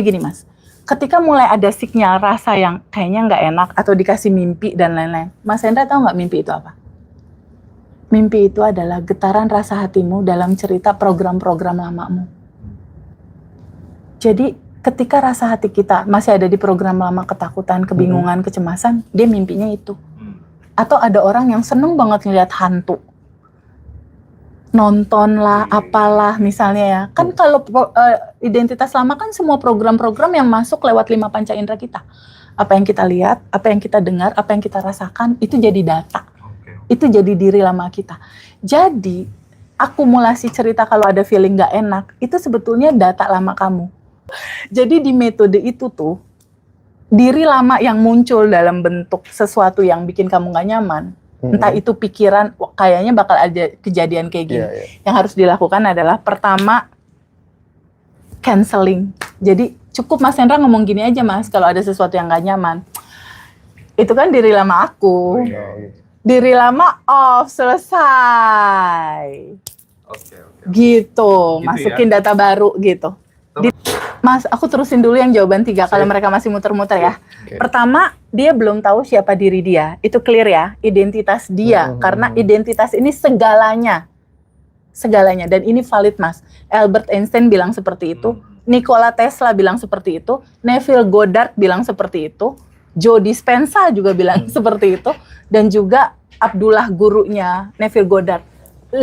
Gini Mas, ketika mulai ada sinyal rasa yang kayaknya nggak enak atau dikasih mimpi dan lain-lain, Mas Hendra tahu nggak mimpi itu apa? Mimpi itu adalah getaran rasa hatimu dalam cerita program-program lamamu. Jadi ketika rasa hati kita masih ada di program lama, ketakutan, kebingungan, kecemasan, dia mimpinya itu. Atau ada orang yang seneng banget ngeliat hantu. Nonton lah, apalah misalnya ya. Kan kalau identitas lama kan semua program-program yang masuk lewat 5 panca indera kita. Apa yang kita lihat, apa yang kita dengar, apa yang kita rasakan, itu jadi data. Itu jadi diri lama kita. Jadi, akumulasi cerita kalau ada feeling gak enak, itu sebetulnya data lama kamu. Jadi di metode itu tuh, diri lama yang muncul dalam bentuk sesuatu yang bikin kamu gak nyaman, entah itu pikiran, kayaknya bakal ada kejadian kayak gini. Yang harus dilakukan adalah pertama, canceling. Jadi cukup Mas Hendra ngomong gini aja Mas, kalau ada sesuatu yang gak nyaman. Itu kan diri lama aku. Diri lama off, selesai. Gitu, masukin data baru gitu. Mas, aku terusin dulu yang jawaban 3 kalau mereka masih muter-muter ya. Pertama, dia belum tahu siapa diri dia. Itu clear ya, identitas dia. Karena identitas ini segalanya. Segalanya, dan ini valid Mas. Albert Einstein bilang seperti itu. Nikola Tesla bilang seperti itu. Neville Goddard bilang seperti itu. Joe Dispenza juga bilang seperti itu. Dan juga Abdullah gurunya Neville Goddard. 5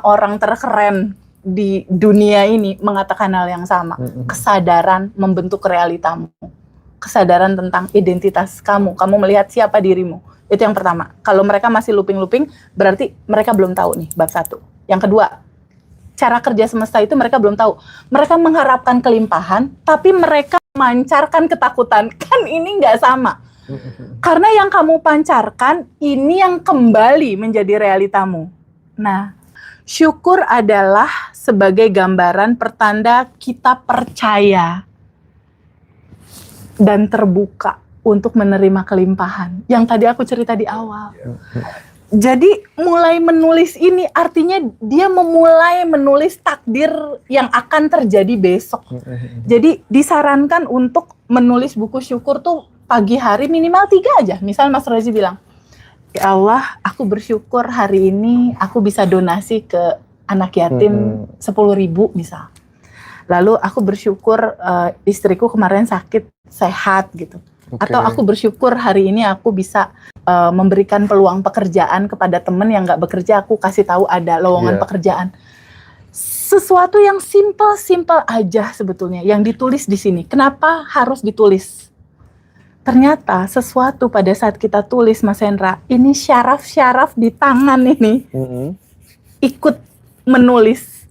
orang terkeren di dunia ini mengatakan hal yang sama. Kesadaran membentuk realitamu. Kesadaran tentang identitas kamu. Kamu melihat siapa dirimu. Itu yang pertama. Kalau mereka masih looping-looping, berarti mereka belum tahu nih bab 1. Yang kedua, cara kerja semesta itu mereka belum tahu. Mereka mengharapkan kelimpahan, tapi mereka memancarkan ketakutan. Kan ini nggak sama. Karena yang kamu pancarkan, ini yang kembali menjadi realitamu. Nah, syukur adalah sebagai gambaran pertanda kita percaya dan terbuka untuk menerima kelimpahan. Yang tadi aku cerita di awal. Jadi mulai menulis ini artinya dia memulai menulis takdir yang akan terjadi besok. Jadi disarankan untuk menulis buku syukur tuh pagi hari minimal 3 aja. Misal Mas Rozi bilang, ya Allah, aku bersyukur hari ini aku bisa donasi ke anak yatim 10.000 misal. Lalu aku bersyukur istriku kemarin sakit sehat gitu. Atau aku bersyukur hari ini aku bisa memberikan peluang pekerjaan kepada teman yang nggak bekerja, aku kasih tahu ada lowongan pekerjaan. Sesuatu yang simple aja sebetulnya yang ditulis di sini. Kenapa harus ditulis? Ternyata sesuatu pada saat kita tulis Mas Hendra, ini syaraf-syaraf di tangan ini ikut menulis,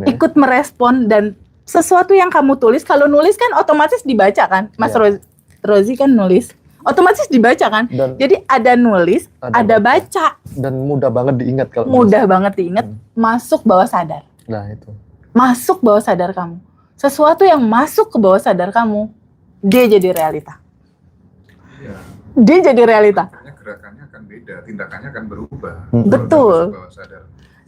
ikut merespon dan sesuatu yang kamu tulis, kalau nulis kan otomatis dibaca kan, Mas Rozi kan nulis, otomatis dibaca kan. Dan jadi ada nulis, ada baca. Dan mudah banget diingat kalau mudah banget diingat, masuk bawah sadar. Nah itu. Masuk bawah sadar kamu. Sesuatu yang masuk ke bawah sadar kamu, dia jadi realita. Dia jadi realita. Gerakannya akan beda, tindakannya akan berubah. Betul.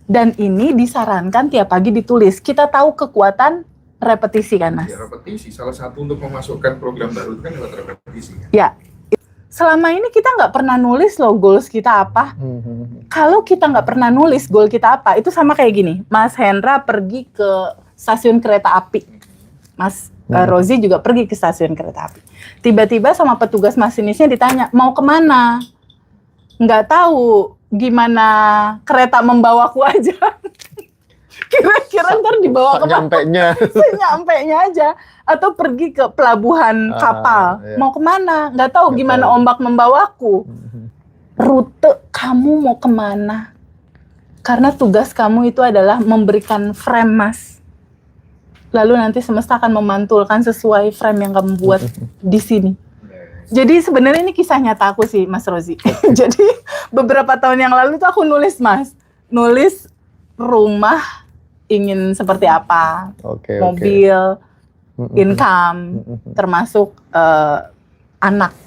Dan ini disarankan tiap pagi ditulis. Kita tahu kekuatan repetisi kan Mas? Ya repetisi, salah satu untuk memasukkan program baru itu kan lewat repetisi. Ya, selama ini kita nggak pernah nulis loh goals kita apa. Kalau kita nggak pernah nulis goal kita apa, itu sama kayak gini. Mas Hendra pergi ke stasiun kereta api. Mas Rozi juga pergi ke stasiun kereta api. Tiba-tiba sama petugas masinisnya ditanya, mau kemana? Nggak tahu, gimana kereta membawaku aja. Kira-kira ntar dibawa kemana? Senyampe-nya aja. Atau pergi ke pelabuhan kapal. Mau kemana? Nggak tahu gimana ombak membawaku. Rute kamu mau kemana? Karena tugas kamu itu adalah memberikan frame Mas. Lalu nanti semesta akan memantulkan sesuai frame yang kamu buat di sini. Jadi sebenarnya ini kisah nyata aku sih Mas Rozi. Jadi beberapa tahun yang lalu tuh aku nulis Mas. Nulis rumah ingin seperti apa, mobil, income, termasuk anak.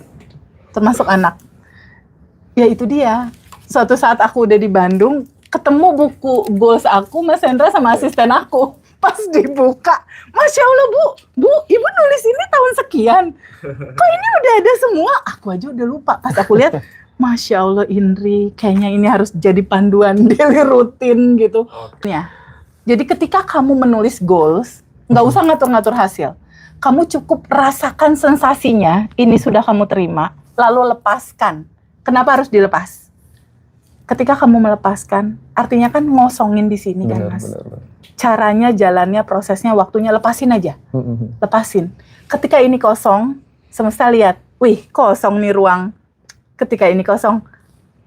Ya itu dia. Suatu saat aku udah di Bandung, ketemu buku goals aku, Mas Hendra sama asisten aku. Pas dibuka, Masya Allah Bu, Ibu nulis ini tahun sekian. Kok ini udah ada semua? Aku aja udah lupa. Pas aku lihat, Masya Allah Indri, kayaknya ini harus jadi panduan daily rutin gitu. Ya. Jadi ketika kamu menulis goals, nggak usah ngatur-ngatur hasil. Kamu cukup rasakan sensasinya, ini sudah kamu terima, lalu lepaskan. Kenapa harus dilepas? Ketika kamu melepaskan, artinya kan ngosongin di sini kan Mas. Benar. Caranya, jalannya, prosesnya, waktunya, lepasin aja. Lepasin. Ketika ini kosong, semesta lihat, wih kosong nih ruang. Ketika ini kosong,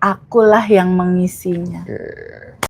akulah yang mengisinya.